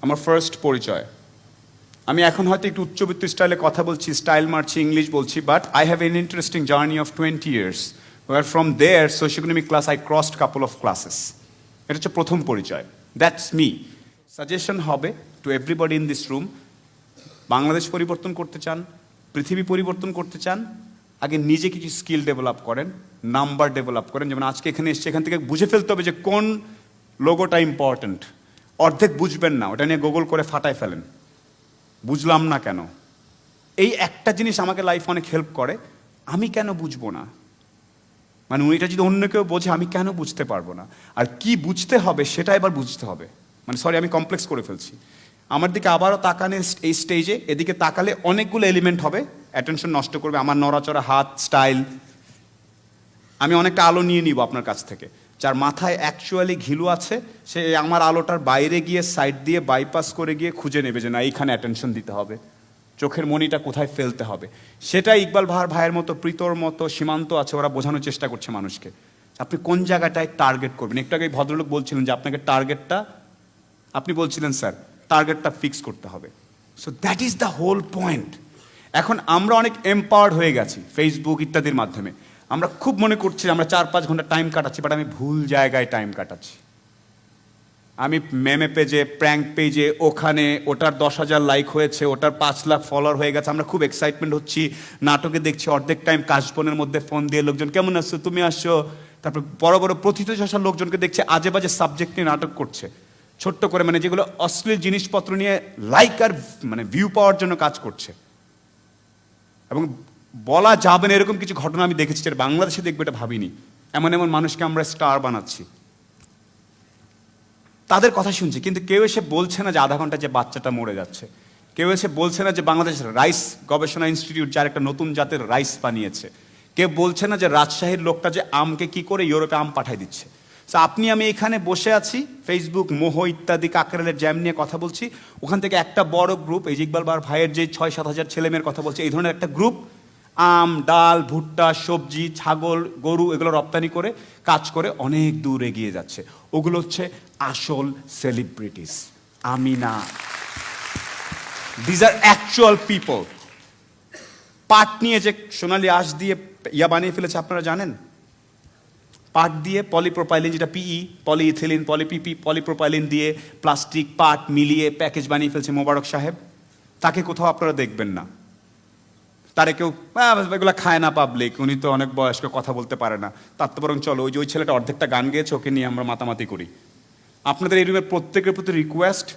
আমার ফার্স্ট পরিচয়। আমি এখন হয়তো একটু উচ্চবিত্ত স্টাইলে কথা বলছি, স্টাইল মারছি, ইংলিশ বলছি, but I have an interesting journey of 20 years, where from there socioeconomic class I crossed couple of classes. এটা হচ্ছে প্রথম পরিচয়। That's me. সাজেশন হবে to everybody in this room, Bangladesh পরিবর্তন করতে চান, পৃথিবী পরিবর্তন করতে চান, আগে নিজে কিছু স্কিল ডেভেলপ করেন, নাম্বার ডেভেলপ করেন। যেমন আজকে এখানে এসছে, এখান থেকে বুঝে ফেলতে হবে যে কোন লোগোটা ইম্পর্ট্যান্ট। অর্ধেক বুঝবেন না, ওটা নিয়ে গুগল করে ফাটায় ফেলেন, বুঝলাম না কেন। এই একটা জিনিস আমাকে লাইফ অনেক হেল্প করে, আমি কেন বুঝবো না, মানে ওইটা যদি অন্য কেউ বোঝে আমি কেন বুঝতে পারবো না, আর কি বুঝতে হবে সেটা এবার বুঝতে হবে। মানে সরি, আমি কমপ্লেক্স করে ফেলছি। আমার দিকে আবারও তাকানে এই স্টেজে, এদিকে তাকালে অনেকগুলো এলিমেন্ট হবে, অ্যাটেনশন নষ্ট করবে, আমার নড়াচড়া, হাত, স্টাইল। আমি অনেকটা আলো নিয়ে নিব আপনার কাছ থেকে। যার মাথায় অ্যাকচুয়ালি ঘিলু আছে সে আমার আলোটার বাইরে গিয়ে সাইড দিয়ে বাইপাস করে গিয়ে খুঁজে নেবে যে না এইখানে অ্যাটেনশন দিতে হবে, চোখের মনিটা কোথায় ফেলতে হবে। সেটাই ইকবাল ভাইয়ের মতো, প্রীতর মতো, সীমান্ত আছে, ওরা বোঝানোর চেষ্টা করছে মানুষকে আপনি কোন জায়গাটায় টার্গেট করবেন। একটু আগে ভদ্রলোক বলছিলেন যে আপনাকে টার্গেটটা, আপনি বলছিলেন স্যার টার্গেটটা ফিক্স করতে হবে। So that is the whole point. এখন আমরা অনেক এম্পাওয়ার্ড হয়ে গেছি ফেসবুক ইত্যাদির মাধ্যমে, আমরা খুব মনে করছি আমরা 4-5 ঘন্টা টাইম কাটাচ্ছি, বাট আমি ভুল জায়গায় টাইম কাটাচ্ছি। আমি মেমে পেজে, প্র্যাঙ্ক পেজে, ওখানে ওটার 10,000 লাইক হয়েছে, ওটার 5 লাখ ফলোয়ার হয়ে গেছে, আমরা খুব এক্সাইটমেন্ট হচ্ছি, নাটকে দেখছি, অর্ধেক টাইম কাশবনের মধ্যে ফোন দিয়ে লোকজন কেমন আসছো, তুমি আসছো। তারপর বড় বড় প্রথিতযশা লোকজনকে দেখছি আজে বাজে সাবজেক্ট নিয়ে নাটক করছে, ছোট্ট করে, মানে যেগুলো অশ্লীল জিনিসপত্র নিয়ে লাইক আর মানে ভিউ পাওয়ার জন্য কাজ করছে। এবং বলা যাবে না এরকম কিছু ঘটনা আমি দেখেছি, যেটা বাংলাদেশে দেখবে এটা ভাবিনি। এমন এমন মানুষকে আমরা স্টার বানাচ্ছি, তাদের কথা শুনছি, কিন্তু কেউ এসে বলছে না যে আধা ঘন্টা যে বাচ্চাটা মরে যাচ্ছে, কেউ এসে বলছে না যে বাংলাদেশ রাইস গবেষণা ইনস্টিটিউট যার একটা নতুন জাতের রাইস বানিয়েছে, কেউ বলছে না যে রাজশাহীর লোকটা যে আমকে কি করে ইউরোপে আম পাঠাই দিচ্ছে। তো আপনি আমি এখানে বসে আছি, ফেসবুক, মোহ ইত্যাদি কাকরালের জ্যাম নিয়ে কথা বলছি, ওখান থেকে একটা বড় গ্রুপ, এই ইকবাল ভাইয়ের যে 6-7 হাজার ছেলে মেয়ের কথা বলছে, এই ধরনের একটা গ্রুপ আম, ডাল, ভুট্টা, সবজি, ছাগল, গরু এগুলো রপ্তানি করে কাজ করে অনেক দূর এগিয়ে যাচ্ছে। ওগুলো হচ্ছে আসল সেলিব্রিটিস, আমি না। These are actual people. পাট নিয়ে যে সোনালী আঁশ দিয়ে ইয়া বানিয়ে ফেলেছে আপনারা জানেন, পাট দিয়ে পলিপ্রোপাইলিন, যেটা পিই, পলিইথিলিন, পলিপিপি, পলিপ্রোপাইলিন দিয়ে প্লাস্টিক পাট মিলিয়ে প্যাকেজ বানিয়ে ফেলছে মোবারক সাহেব। তাকে কোথাও আপনারা দেখবেন না, তারে কেউ এগুলো খায় না পাবলিক, উনি তো অনেক বয়স্ক, কথা বলতে পারে না, তার তো বরং চলো ওই ছেলেটা অর্ধেকটা গান গেয়েছে, ওকে নিয়ে আমরা মাতামাতি করি। আপনাদের এই রুমের প্রত্যেকের প্রতি রিকোয়েস্ট,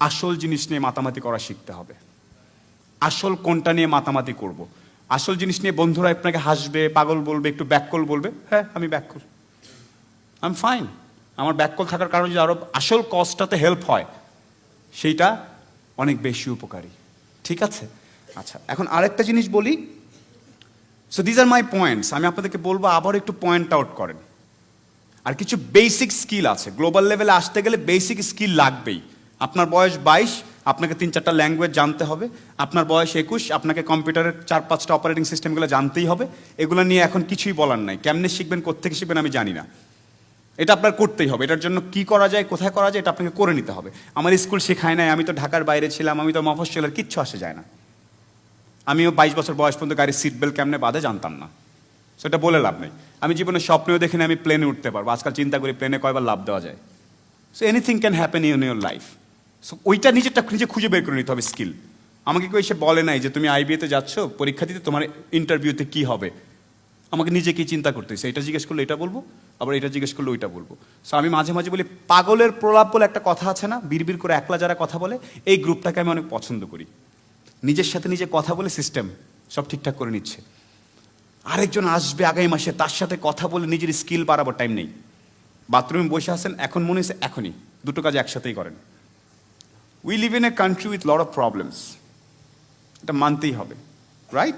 আসল জিনিস নিয়ে মাতামাতি করা শিখতে হবে। আসল কোনটা নিয়ে মাতামাতি করব। আসল জিনিস নিয়ে বন্ধুরা আপনাকে হাসবে, পাগল বলবে, একটু ব্যাককল বলবে, হ্যাঁ আমি ব্যাককল, আই এম ফাইন। আমার ব্যাককল থাকার কারণে যদি আরো আসল কজটাতে হেল্প হয়, সেইটা অনেক বেশি উপকারী। ঠিক আছে, আচ্ছা এখন আরেকটা জিনিস বলি। So these are my points. আমি আপনাদেরকে বলবো আবার একটু পয়েন্ট আউট করেন। আর কিছু বেসিক স্কিল আছে, গ্লোবাল লেভেলে আসতে গেলে বেসিক স্কিল লাগবেই। আপনার বয়স 22, আপনাকে 3-4টা ল্যাঙ্গুয়েজ জানতে হবে। আপনার বয়স 21, আপনাকে কম্পিউটারের 4-5টা অপারেটিং সিস্টেমগুলো জানতেই হবে। এগুলো নিয়ে এখন কিছুই বলার নাই, কেমনে শিখবেন, কোত্থেকে শিখবেন আমি জানি না, এটা আপনার করতেই হবে। এটার জন্য কি করা যায়, কোথায় করা যায়, এটা আপনাকে করে নিতে হবে। আমার স্কুল শেখায় নাই, আমি তো ঢাকার বাইরে ছিলাম, আমি তো মফস্বলের, কিচ্ছু আসে যায় না। আমিও 22 বছর বয়স পর্যন্ত গাড়ির সিট বেল্ট কেমনে বাঁধে জানতাম না, সেটা বলে লাভ নেই। আমি জীবনে স্বপ্নেও দেখিনি আমি প্লেনে উঠতে পারবো, আজকাল চিন্তা করি প্লেনে কয়বার লাভ দেওয়া যায়। So anything can happen in your life. So ওইটা নিজে খুঁজে বের করে নিতে হবে স্কিল। আমাকে কেউ এসে বলে নাই যে তুমি আইবিএতে যাচ্ছ পরীক্ষা দিতে, তোমার ইন্টারভিউতে কি হবে, আমাকে নিজেকেই চিন্তা করতেছে, এটা জিজ্ঞেস করলে এটা বলবো, আবার এটা জিজ্ঞেস করলে ওইটা বলবো। সো আমি মাঝে মাঝে বলি, পাগলের প্রলাপ বলে একটা কথা আছে না, বিড়বিড় করে একলা যারা কথা বলে, এই গ্রুপটাকে আমি অনেক পছন্দ করি। নিজের সাথে নিজে কথা বলে সিস্টেম সব ঠিকঠাক করে নিচ্ছে, আরেকজন আসবে আগামী মাসে, তার সাথে কথা বলে নিজের স্কিল বাড়াবার টাইম নেই। বাথরুমে বসে আছেন, এখন মনে হচ্ছে এখনই, দুটো কাজ একসাথেই করেন। We live in a country with lot of problems, এটা মানতেই হবে, রাইট,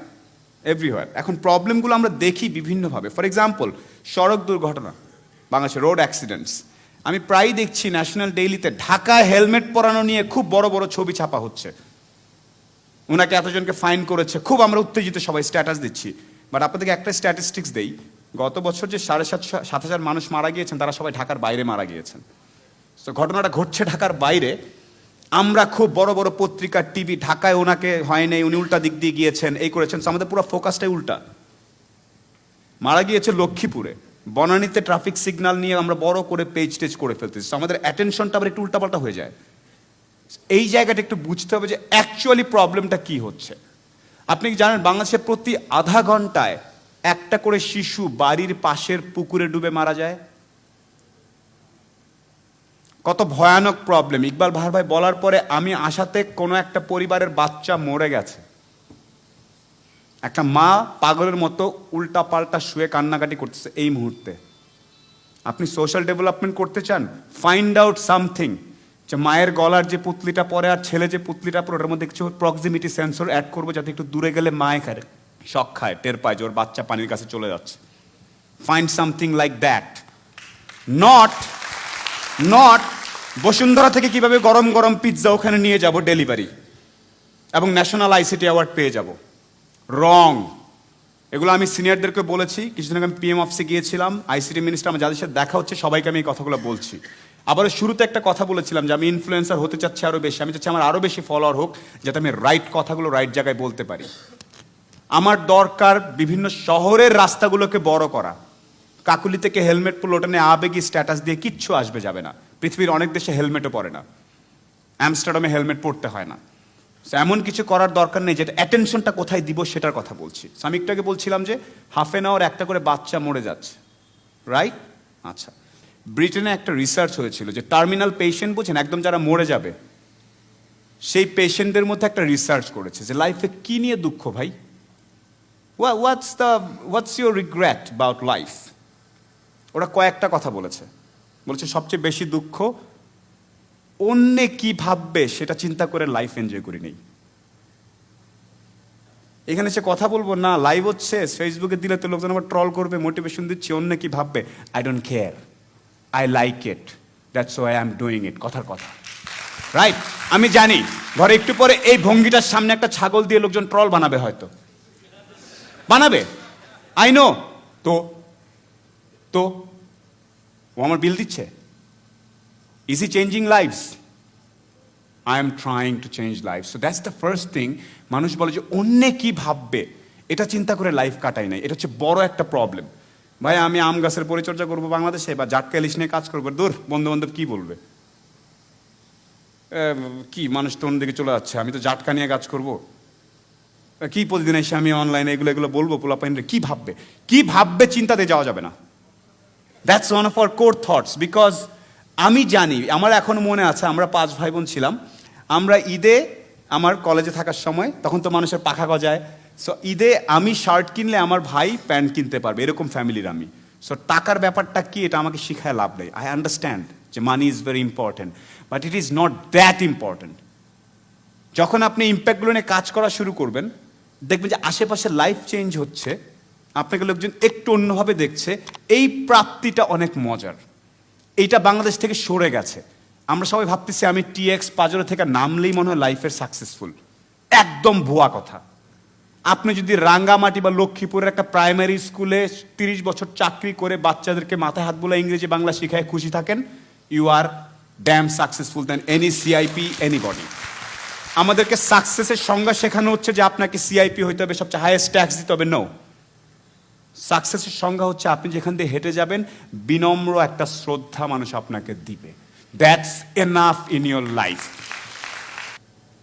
এভরিওয়ার। এখন প্রবলেমগুলো আমরা দেখি বিভিন্নভাবে। ফর এক্সাম্পল, সড়ক দুর্ঘটনা, বাংলাদেশে রোড অ্যাক্সিডেন্টস। আমি প্রায়ই দেখছি ন্যাশনাল ডেইলিতে ঢাকায় হেলমেট পরানো নিয়ে খুব বড় বড় ছবি ছাপা হচ্ছে, ওনাকে এতজনকে ফাইন করেছে, খুব আমরা উত্তেজিত, সবাই স্ট্যাটাস দিচ্ছি। বাট আপনাদেরকে একটা স্ট্যাটিস্টিক্স দেই, গত বছর যে 7,500 মানুষ মারা গিয়েছেন, তারা সবাই ঢাকার বাইরে মারা গিয়েছেন। তো ঘটনাটা ঘটছে ঢাকার বাইরে, আমরা খুব বড় বড় পত্রিকা টিভি, ঢাকায় ওনাকে হয় নাই, উনি উল্টা দিক দিয়ে গিয়েছেন, এই করেছেন। আমাদের পুরো ফোকাসটাই উল্টা। মারা গিয়েছে লক্ষ্মীপুরে, বনানীতে ট্রাফিক সিগন্যাল নিয়ে আমরা বড় করে পেজ টেজ করে ফেলতেছি, আমাদের অ্যাটেনশনটা আবার একটু উল্টাপাল্টা হয়ে যায়। এই জায়গাটা একটু বুঝতে হবে যে অ্যাকচুয়ালি প্রবলেমটা কি হচ্ছে। আপনি কি জানেন বাংলাদেশে প্রতি আধা ঘন্টায় একটা করে শিশু বাড়ির পাশের পুকুরে ডুবে মারা যায়? কত ভয়ানক প্রবলেম। ইকবাল বাহার ভাই বলার পরে আমি আশাতে কোনো একটা পরিবারের বাচ্চা মরে গেছে, একটা মা পাগলের মতো উল্টা পাল্টা শুয়ে কান্নাকাটি করতেছে এই মুহূর্তে। আপনি সোশ্যাল ডেভেলপমেন্ট করতে চান, ফাইন্ড আউট সামথিং, যে মায়ের গলার যে পুতলিটা পরে আর ছেলে যে পুতলিটা পরে ওটার মধ্যে কিছু প্রক্সিমিটি সেন্সর অ্যাড করবো, যাতে একটু দূরে গেলে মায়ে খায়, শখ খায়, টের পায় যে ওর বাচ্চা পানির কাছে চলে যাচ্ছে। Find something like that. Not Bashundhara থেকে কিভাবে গরম গরম পিৎজা ওখানে নিয়ে যাব ডেলিভারি এবং ন্যাশনাল আইসিটি অ্যাওয়ার্ড পেয়ে যাব। রং। এগুলো আমি সিনিয়রদেরকে বলেছি। কিছুদিন আগে আমি পিএম অফিসে গিয়েছিলাম, আইসিটি মিনিস্টার, আমার যাদের সাথে দেখা হচ্ছে সবাইকে আমি এই কথাগুলো বলছি। আবার শুরুতে একটা কথা বলেছিলাম যে আমি ইনফ্লুয়েন্সার হতে চাচ্ছি আরও বেশি, আমি চাচ্ছি আমার আরও বেশি ফলোয়ার হোক, যাতে আমি রাইট কথাগুলো রাইট জায়গায় বলতে পারি। আমার দরকার বিভিন্ন শহরের রাস্তাগুলোকে বড় করা। কাকুলি থেকে হেলমেট পরলে ওটা নিয়ে আবেগী স্ট্যাটাস দিয়ে কিচ্ছু আসবে যাবে না। পৃথিবীর অনেক দেশে হেলমেটও পরে না, আমস্টারডামে হেলমেট পরতে হয় না। এমন কিছু করার দরকার নেই, যেটা অ্যাটেনশনটা কোথায় দিব সেটার কথা বলছি। আমি একটু আগে বলছিলাম যে হাফ এন আওয়ার একটা করে বাচ্চা মরে যাচ্ছে, রাইট? আচ্ছা, ব্রিটেনে একটা রিসার্চ হয়েছিল যে টার্মিনাল পেশেন্ট, বুঝছেন, একদম যারা মরে যাবে, সেই পেশেন্টদের মধ্যে একটা রিসার্চ করেছে যে লাইফে কি নিয়ে দুঃখ ভাই, what's your regret about life. ওরা কয়েকটা কথা বলেছে। সবচেয়ে বেশি দুঃখ অন্যে কি ভাববে সেটা চিন্তা করে লাইফ এনজয় করি নেই। এখানে সে কথা বলবো না, লাইভ হচ্ছে, ফেসবুকে দিলে তো লোকজন আবার ট্রল করবে, মোটিভেশন দিচ্ছি, অন্য কি ভাববে, I don't care, I like it, that's why I am doing it. কথার কথা, রাইট? আমি জানি ঘরে একটু পরে এই ভঙ্গিটার সামনে একটা ছাগল দিয়ে লোকজন ট্রল বানাবে, হয়তো বানাবে, আই নো। তো ও আমার বিল দিচ্ছে। Is he changing lives? I am trying to change lives. So that's the first thing. মানুষ বলে যে অন্যে কি ভাববে, এটা চিন্তা করে লাইফ কাটাই নাই। এটা হচ্ছে বড় একটা প্রবলেম। ভাই আমি আম গাছের পরিচর্যা করবো বাংলাদেশে, বা জাটকা ইলিশ নিয়ে কাজ করবো, দূর, বন্ধু বান্ধব কি বলবে, কি মানুষ তো অন্যদিকে চলে যাচ্ছে, আমি তো জাটকা নিয়ে কাজ করবো, কি প্রতিদিন এসে আমি অনলাইনে এগুলো বলবো, পোলাপাইনরে কি ভাববে চিন্তাতে যাওয়া যাবে না। That's one of our core thoughts, because আমি জানি, আমার এখনো মনে আছে, আমরা 5 ভাই বোন ছিলাম। আমরা ঈদে, আমার কলেজে থাকার সময়, তখন তো মানুষের পাখা গজায়, সো ঈদে আমি শার্ট কিনলে আমার ভাই প্যান্ট কিনতে পারবে, এরকম ফ্যামিলির আমি। সো টাকার ব্যাপারটা কি, এটা আমাকে শিখায় লাভ নেই। আই আন্ডারস্ট্যান্ড যে money is very important, but it is not that important. যখন আপনি ইম্প্যাক্টগুলো নিয়ে কাজ করা শুরু করবেন, দেখবেন যে আশেপাশে লাইফ চেঞ্জ হচ্ছে, আপনাকে লোকজন একটু অন্যভাবে দেখছে, এই প্রাপ্তিটা অনেক মজার। এইটা বাংলাদেশ থেকে সরে গেছে। আমরা সবাই ভাবতেছি আমি টিএক্স পাজরো থেকে নামলেই মনে হয় লাইফের সাকসেসফুল। একদম ভুয়া কথা। আপনি যদি রাঙ্গামাটি বা লক্ষ্মীপুরের একটা প্রাইমারি স্কুলে 30 বছর চাকরি করে বাচ্চাদেরকে মাথায় হাত বোলা ইংরেজি বাংলা শিখায় খুশি থাকেন, you are damn successful than any CIP, anybody. আমাদেরকে সাকসেসের সংজ্ঞা শেখানো হচ্ছে যে আপনাকে সিআইপি হইতে হবে, সবচেয়ে হাইয়েস্ট ট্যাক্স দিতে হবে। নো, সাকসেসের সংজ্ঞা হচ্ছে আপনি যেখান দিয়ে হেঁটে যাবেন, বিনম্র একটা শ্রদ্ধা মানুষ আপনাকে দিবে। That's enough in your life.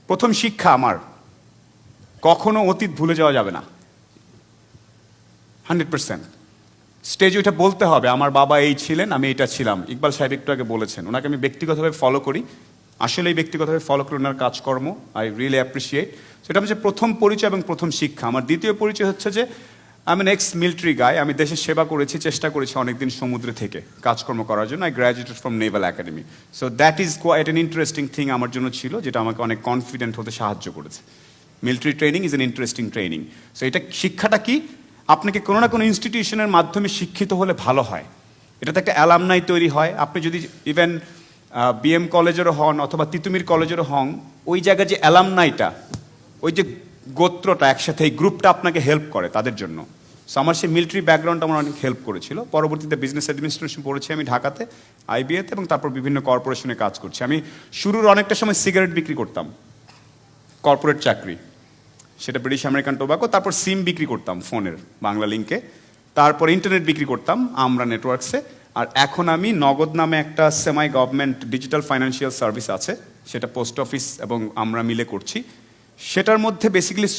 প্রথম শিক্ষা আমার, কখনো অতীত ভুলে যাওয়া যাবে না। 100% স্টেজে ওইটা বলতে হবে, আমার বাবা এই ছিলেন, আমি এটা ছিলাম। ইকবাল সাহেব একটু আগে বলেছেন, ওনাকে আমি ব্যক্তিগতভাবে ফলো করি, আসলেই ব্যক্তিগতভাবে ফলো করি ওনার কাজকর্ম, আই রিয়েলি অ্যাপ্রিসিয়েট। সেটা হচ্ছে প্রথম পরিচয় এবং প্রথম শিক্ষা। আমার দ্বিতীয় পরিচয় হচ্ছে যে আমি এক্স মিলিটারি গাই, আমি দেশের সেবা করেছি, চেষ্টা করেছি অনেকদিন সমুদ্রে থেকে কাজকর্ম করার জন্য। I graduated from naval academy. So that is quite an interesting thing আমার জন্য ছিল, যেটা আমাকে অনেক কনফিডেন্ট হতে সাহায্য করেছে। Military training is an interesting training. So এটা শিক্ষাটা কি, আপনাকে কোনো না কোনো ইনস্টিটিউশনের মাধ্যমে শিক্ষিত হলে ভালো হয়। এটাতে একটা অ্যালামনাই তৈরি হয়। আপনি যদি ইভেন বিএম কলেজেরও হন অথবা তিতুমির কলেজেরও হন, ওই জায়গায় যে অ্যালামনাইটা, ওই যে গোত্রটা একসাথে, এই গ্রুপটা আপনাকে হেল্প করে তাদের জন্য। সো আমার সেই মিলিটারি ব্যাকগ্রাউন্ড আমার অনেক হেল্প করেছিল। পরবর্তীতে বিজনেস অ্যাডমিনিস্ট্রেশন পড়েছি আমি ঢাকাতে, আইবিএতে, এবং তারপর বিভিন্ন কর্পোরেশনে কাজ করছি। আমি শুরুর অনেকটা সময় সিগারেট বিক্রি করতাম, কর্পোরেট চাকরি, সেটা ব্রিটিশ আমেরিকান টোবাকো। তারপর সিম বিক্রি করতাম ফোনের, বাংলা লিঙ্কে। তারপর ইন্টারনেট বিক্রি করতাম আমরা নেটওয়ার্কসে। আর এখন আমি নগদ নামে একটা সেমাই গভর্নমেন্ট ডিজিটাল ফাইন্যান্সিয়াল সার্ভিস আছে, সেটা পোস্ট অফিস এবং আমরা মিলে করছি। সেটার মধ্যে বেসিক্যালি